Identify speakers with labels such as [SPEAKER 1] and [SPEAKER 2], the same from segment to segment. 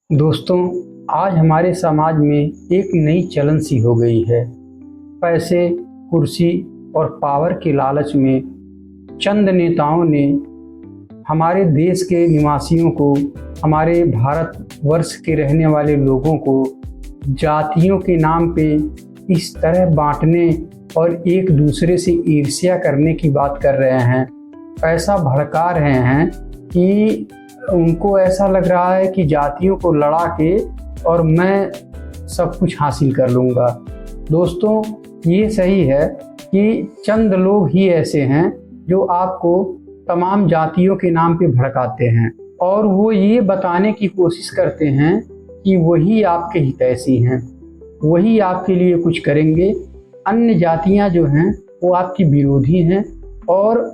[SPEAKER 1] दोस्तों, आज हमारे समाज में एक नई चलन सी हो गई है। पैसे, कुर्सी और पावर के लालच में चंद नेताओं ने हमारे देश के निवासियों को, हमारे भारतवर्ष के रहने वाले लोगों को जातियों के नाम पे इस तरह बांटने और एक दूसरे से ईर्ष्या करने की बात कर रहे हैं। ऐसा भड़का रहे हैं कि उनको ऐसा लग रहा है कि जातियों को लड़ा के और मैं सब कुछ हासिल कर लूँगा। दोस्तों, ये सही है कि चंद लोग ही ऐसे हैं जो आपको तमाम जातियों के नाम पे भड़काते हैं और वो ये बताने की कोशिश करते हैं कि वही आपके हितैषी हैं, वही आपके लिए कुछ करेंगे। अन्य जातियां जो हैं वो आपकी विरोधी हैं और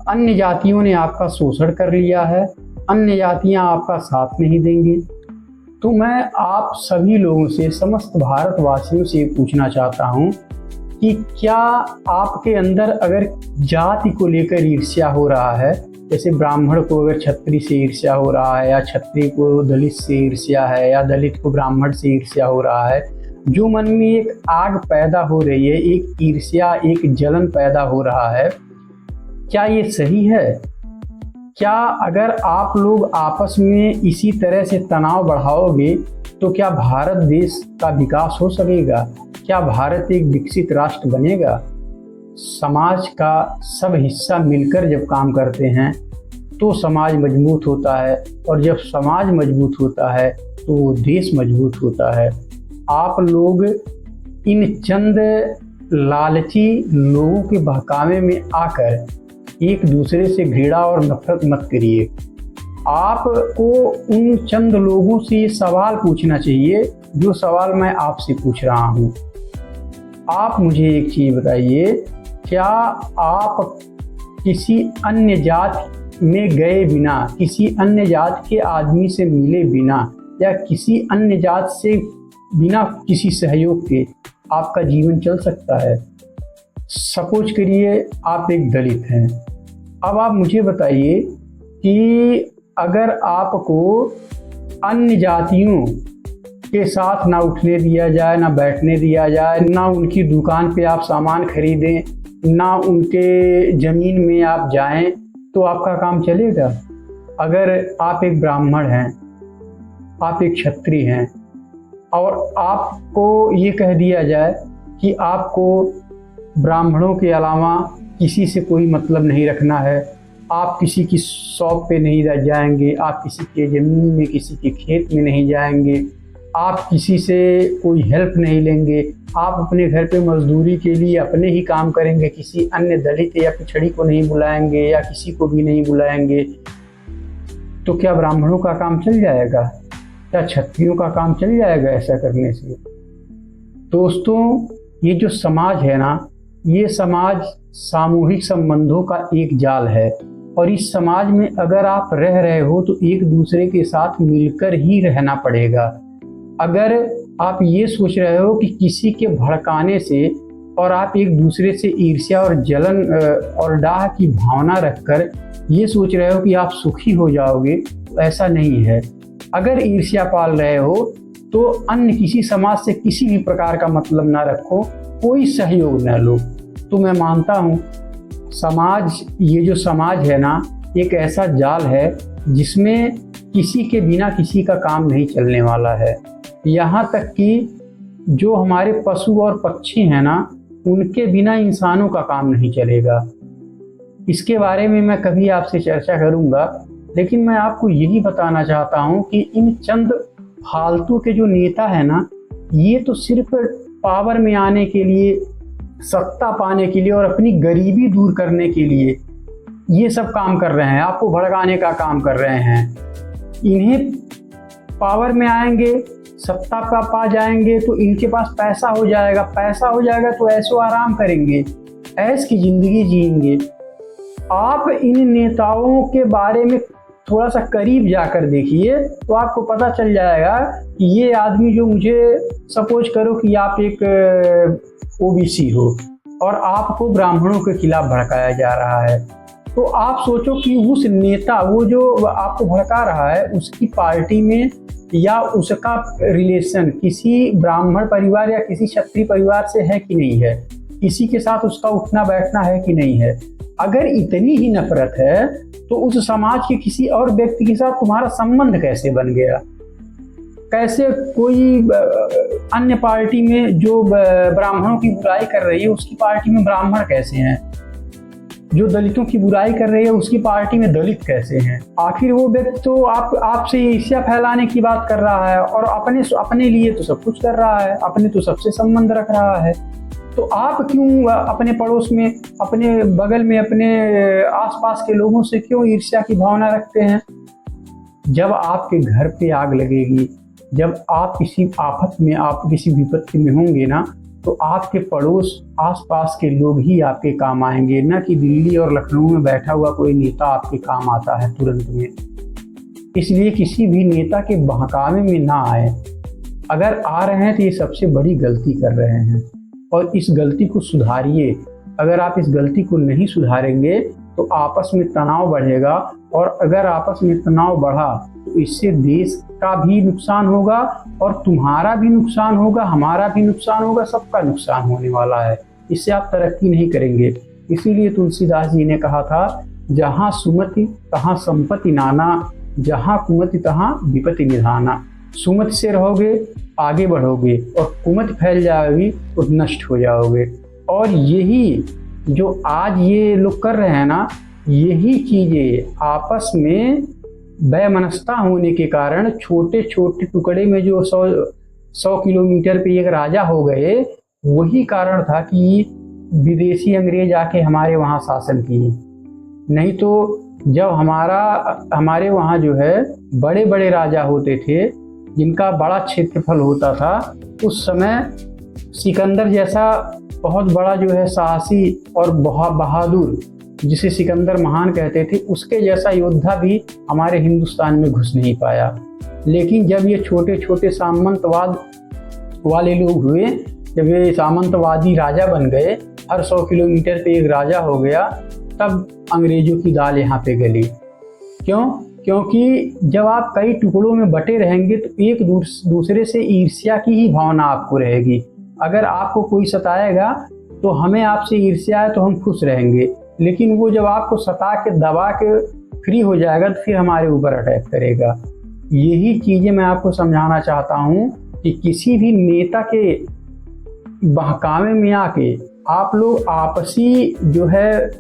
[SPEAKER 1] अन्य जातियों ने आपका शोषण कर लिया है, अन्य जातियां आपका साथ नहीं देंगी। तो मैं आप सभी लोगों से, समस्त भारतवासियों से पूछना चाहता हूं कि क्या आपके अंदर अगर जाति को लेकर ईर्ष्या हो रहा है, जैसे ब्राह्मण को अगर छत्री से ईर्ष्या हो रहा है, या छत्री को दलित से ईर्ष्या है, या दलित को ब्राह्मण से ईर्ष्या हो रहा है, जो मन में एक आग पैदा हो रही है, एक ईर्ष्या, एक जलन पैदा हो रहा है, क्या ये सही है? क्या अगर आप लोग आपस में इसी तरह से तनाव बढ़ाओगे तो क्या भारत देश का विकास हो सकेगा? क्या भारत एक विकसित राष्ट्र बनेगा? समाज का सब हिस्सा मिलकर जब काम करते हैं तो समाज मजबूत होता है, और जब समाज मजबूत होता है तो वो देश मजबूत होता है। आप लोग इन चंद लालची लोगों के बहकावे में आकर एक दूसरे से घृणा और नफरत मत करिए। आपको उन चंद लोगों से ये सवाल पूछना चाहिए जो सवाल मैं आपसे पूछ रहा हूँ। आप मुझे एक चीज़ बताइए, क्या आप किसी अन्य जात में गए बिना, किसी अन्य जात के आदमी से मिले बिना, या किसी अन्य जात से बिना किसी सहयोग के आपका जीवन चल सकता है? सपोज करिए आप एक दलित हैं। अब आप मुझे बताइए कि अगर आपको अन्य जातियों के साथ ना उठने दिया जाए, ना बैठने दिया जाए, ना उनकी दुकान पे आप सामान खरीदें, ना उनके ज़मीन में आप जाएं, तो आपका काम चलेगा? अगर आप एक ब्राह्मण हैं, आप एक क्षत्रिय हैं, और आपको ये कह दिया जाए कि आपको ब्राह्मणों के अलावा किसी से कोई मतलब नहीं रखना है, आप किसी की शॉप पे नहीं जाएंगे, आप किसी के ज़मीन में, किसी के खेत में नहीं जाएंगे, आप किसी से कोई हेल्प नहीं लेंगे, आप अपने घर पे मजदूरी के लिए अपने ही काम करेंगे, किसी अन्य दलित या पिछड़ी को नहीं बुलाएंगे या किसी को भी नहीं बुलाएंगे, तो क्या ब्राह्मणों का काम चल जाएगा? क्या क्षत्रियों का काम चल जाएगा ऐसा करने से? दोस्तों, ये जो समाज है ना, ये समाज सामूहिक संबंधों का एक जाल है, और इस समाज में अगर आप रह रहे हो तो एक दूसरे के साथ मिलकर ही रहना पड़ेगा। अगर आप ये सोच रहे हो कि किसी के भड़काने से और आप एक दूसरे से ईर्ष्या और जलन और डाह की भावना रखकर ये सोच रहे हो कि आप सुखी हो जाओगे, तो ऐसा नहीं है। अगर ईर्ष्या पाल रहे हो तो अन्य किसी समाज से किसी भी प्रकार का मतलब ना रखो, कोई सहयोग न लो। तो मैं मानता हूँ समाज, ये जो समाज है ना, एक ऐसा जाल है जिसमें किसी के बिना किसी का काम नहीं चलने वाला है। यहाँ तक कि जो हमारे पशु और पक्षी हैं ना, उनके बिना इंसानों का काम नहीं चलेगा। इसके बारे में मैं कभी आपसे चर्चा करूँगा, लेकिन मैं आपको यही बताना चाहता हूँ कि इन चंद फालतू के जो नेता हैं ना, ये तो सिर्फ पावर में आने के लिए, सत्ता पाने के लिए और अपनी गरीबी दूर करने के लिए ये सब काम कर रहे हैं, आपको भड़काने का काम कर रहे हैं। इन्हें पावर में आएंगे, सत्ता का पा जाएंगे तो इनके पास पैसा हो जाएगा, पैसा हो जाएगा तो ऐशो आराम करेंगे, ऐश की ज़िंदगी जिएंगे। आप इन नेताओं के बारे में थोड़ा सा करीब जाकर देखिए तो आपको पता चल जाएगा कि ये आदमी, जो मुझे सपोज करो कि आप एक ओबीसी हो और आपको ब्राह्मणों के खिलाफ भड़काया जा रहा है, तो आप सोचो कि उस नेता, वो जो आपको भड़का रहा है, उसकी पार्टी में या उसका रिलेशन किसी ब्राह्मण परिवार या किसी क्षत्रिय परिवार से है कि नहीं है, किसी के साथ उसका उठना बैठना है कि नहीं है। अगर इतनी ही नफरत है तो उस समाज के किसी और व्यक्ति के साथ तुम्हारा संबंध कैसे बन गया? कैसे कोई अन्य पार्टी में जो ब्राह्मणों की बुराई कर रही है उसकी पार्टी में ब्राह्मण कैसे हैं? जो दलितों की बुराई कर रही है उसकी पार्टी में दलित कैसे हैं? आखिर वो व्यक्ति तो आपसे ईर्ष्या फैलाने की बात कर रहा है और अपने लिए तो सब कुछ कर रहा है, अपने तो सबसे संबंध रख रहा है। तो आप क्यों अपने पड़ोस में, अपने बगल में, अपने आसपास के लोगों से क्यों ईर्ष्या की भावना रखते हैं? जब आपके घर पे आग लगेगी, जब आप किसी आफत में, आप किसी विपत्ति में होंगे ना, तो आपके पड़ोस, आसपास के लोग ही आपके काम आएंगे, ना कि दिल्ली और लखनऊ में बैठा हुआ कोई नेता आपके काम आता है तुरंत में। इसलिए किसी भी नेता के बहकावे में ना आए। अगर आ रहे हैं तो ये सबसे बड़ी गलती कर रहे हैं और इस गलती को सुधारिए। अगर आप इस गलती को नहीं सुधारेंगे तो आपस में तनाव बढ़ेगा, और अगर आपस में तनाव बढ़ा तो इससे देश का भी नुकसान होगा और तुम्हारा भी नुकसान होगा, हमारा भी नुकसान होगा, सबका नुकसान होने वाला है। इससे आप तरक्की नहीं करेंगे। इसीलिए तुलसीदास जी ने कहा था, जहाँ सुमति तहाँ संपत्ति नाना, जहाँ कुमति तहाँ विपत्ति निधाना। सुमति से रहोगे आगे बढ़ोगे, और कुमति फैल जाएगी तो नष्ट हो जाओगे। और यही जो आज ये लोग कर रहे हैं ना, यही चीज़ें आपस में वैमनस्यता होने के कारण छोटे छोटे टुकड़े में जो 100 किलोमीटर पे एक राजा हो गए, वही कारण था कि विदेशी अंग्रेज आके हमारे वहाँ शासन किए। नहीं तो जब हमारे वहाँ जो है बड़े बड़े राजा होते थे जिनका बड़ा क्षेत्रफल होता था, उस समय सिकंदर जैसा बहुत बड़ा जो है साहसी और बहादुर, जिसे सिकंदर महान कहते थे, उसके जैसा योद्धा भी हमारे हिंदुस्तान में घुस नहीं पाया। लेकिन जब ये छोटे छोटे सामंतवाद वाले लोग हुए, जब ये सामंतवादी राजा बन गए, हर 100 किलोमीटर पे एक राजा हो गया, तब अंग्रेजों की दाल यहाँ पे गली। क्यों? क्योंकि जब आप कई टुकड़ों में बटे रहेंगे तो एक दूसरे से ईर्ष्या की ही भावना आपको रहेगी। अगर आपको कोई सताएगा तो हमें आपसे ईर्ष्या है तो हम खुश रहेंगे, लेकिन वो जब आपको सता के दबा के फ्री हो जाएगा तो फिर हमारे ऊपर अटैक करेगा। यही चीज़ें मैं आपको समझाना चाहता हूँ कि किसी भी नेता के बहकावे में आके आप लोग आपसी जो है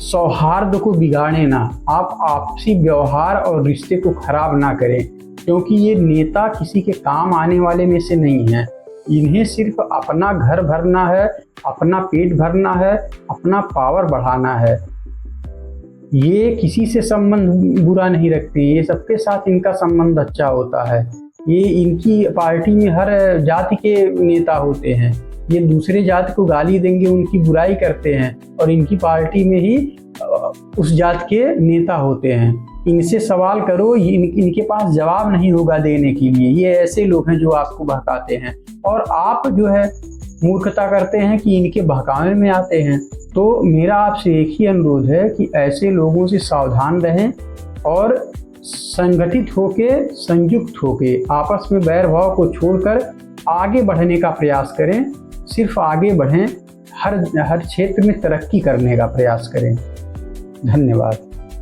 [SPEAKER 1] सौहार्द को बिगाड़े ना, आप आपसी व्यवहार और रिश्ते को खराब ना करें, क्योंकि ये नेता किसी के काम आने वाले में से नहीं है। इन्हें सिर्फ अपना घर भरना है, अपना पेट भरना है, अपना पावर बढ़ाना है। ये किसी से संबंध बुरा नहीं रखते, ये सबके साथ इनका संबंध अच्छा होता है। ये इनकी पार्टी में हर जाति के नेता होते हैं। ये दूसरे जाति को गाली देंगे, उनकी बुराई करते हैं, और इनकी पार्टी में ही उस जाति के नेता होते हैं। इनसे सवाल करो, इनके पास जवाब नहीं होगा देने के लिए। ये ऐसे लोग हैं जो आपको बहकाते हैं, और आप जो है मूर्खता करते हैं कि इनके बहकावे में आते हैं। तो मेरा आपसे एक ही अनुरोध है कि ऐसे लोगों से सावधान रहें और संगठित होके, संयुक्त होके, आपस में बैर भाव को छोड़कर आगे बढ़ने का प्रयास करें। सिर्फ आगे बढ़ें, हर क्षेत्र में तरक्की करने का प्रयास करें। धन्यवाद।